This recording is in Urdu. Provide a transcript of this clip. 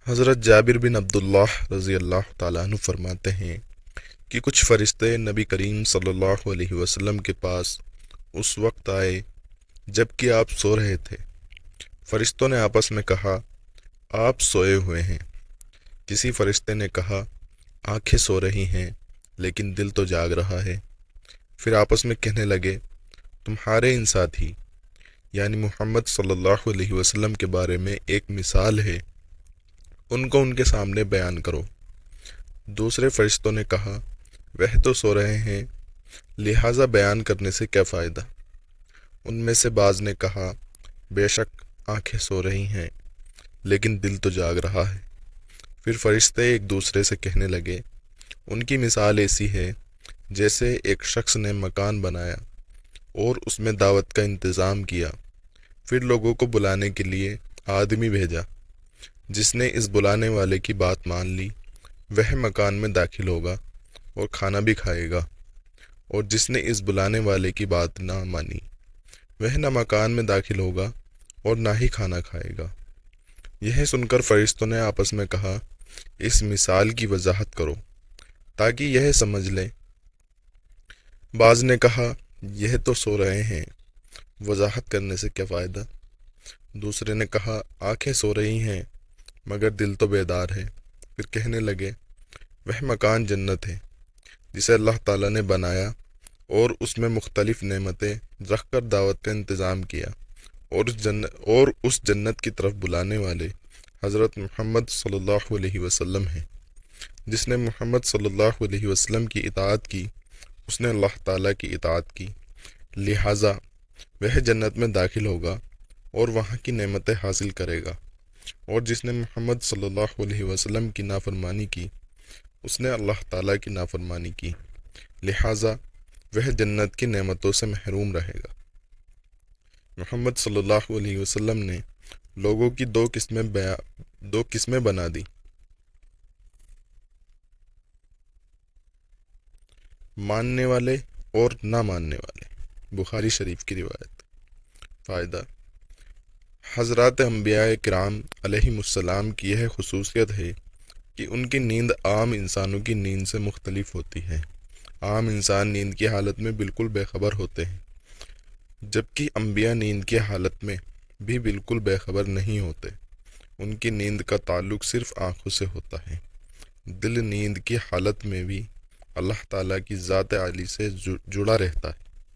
حضرت جابر بن عبداللہ رضی اللہ تعالیٰ عنہ فرماتے ہیں کہ کچھ فرشتے نبی کریم صلی اللہ علیہ وسلم کے پاس اس وقت آئے جب کہ آپ سو رہے تھے۔ فرشتوں نے آپس میں کہا، آپ سوئے ہوئے ہیں۔ کسی فرشتے نے کہا، آنکھیں سو رہی ہیں لیکن دل تو جاگ رہا ہے۔ پھر آپس میں کہنے لگے، تمہارے ان ساتھی یعنی محمد صلی اللہ علیہ وسلم کے بارے میں ایک مثال ہے، ان کو ان کے سامنے بیان کرو۔ دوسرے فرشتوں نے کہا، وہ تو سو رہے ہیں، لہٰذا بیان کرنے سے کیا فائدہ؟ ان میں سے بعض نے کہا، بے شک آنکھیں سو رہی ہیں لیکن دل تو جاگ رہا ہے۔ پھر فرشتے ایک دوسرے سے کہنے لگے، ان کی مثال ایسی ہے جیسے ایک شخص نے مکان بنایا اور اس میں دعوت کا انتظام کیا، پھر لوگوں کو بلانے کے لیے آدمی بھیجا۔ جس نے اس بلانے والے کی بات مان لی وہ مکان میں داخل ہوگا اور کھانا بھی کھائے گا، اور جس نے اس بلانے والے کی بات نہ مانی وہ نہ مکان میں داخل ہوگا اور نہ ہی کھانا کھائے گا۔ یہ سن کر فرشتوں نے آپس میں کہا، اس مثال کی وضاحت کرو تاکہ یہ سمجھ لیں۔ بعض نے کہا، یہ تو سو رہے ہیں، وضاحت کرنے سے کیا فائدہ؟ دوسرے نے کہا، آنکھیں سو رہی ہیں مگر دل تو بیدار ہے۔ پھر کہنے لگے، وہ مکان جنت ہے جسے اللہ تعالیٰ نے بنایا اور اس میں مختلف نعمتیں رکھ کر دعوت کا انتظام کیا، اور اس جنت کی طرف بلانے والے حضرت محمد صلی اللہ علیہ وسلم ہیں۔ جس نے محمد صلی اللہ علیہ وسلم کی اطاعت کی اس نے اللہ تعالیٰ کی اطاعت کی، لہٰذا وہ جنت میں داخل ہوگا اور وہاں کی نعمتیں حاصل کرے گا، اور جس نے محمد صلی اللہ علیہ وسلم کی نافرمانی کی اس نے اللہ تعالیٰ کی نافرمانی کی، لہٰذا وہ جنت کی نعمتوں سے محروم رہے گا۔ محمد صلی اللہ علیہ وسلم نے لوگوں کی دو قسمیں بنا دی، ماننے والے اور نہ ماننے والے۔ بخاری شریف کی روایت۔ فائدہ: حضرات انبیاء کرام علیہم السلام کی یہ خصوصیت ہے کہ ان کی نیند عام انسانوں کی نیند سے مختلف ہوتی ہے۔ عام انسان نیند کی حالت میں بالکل بے خبر ہوتے ہیں، جبکہ انبیاء نیند کی حالت میں بھی بالکل بے خبر نہیں ہوتے۔ ان کی نیند کا تعلق صرف آنکھوں سے ہوتا ہے۔ دل نیند کی حالت میں بھی اللہ تعالیٰ کی ذات عالی سے جڑا رہتا ہے۔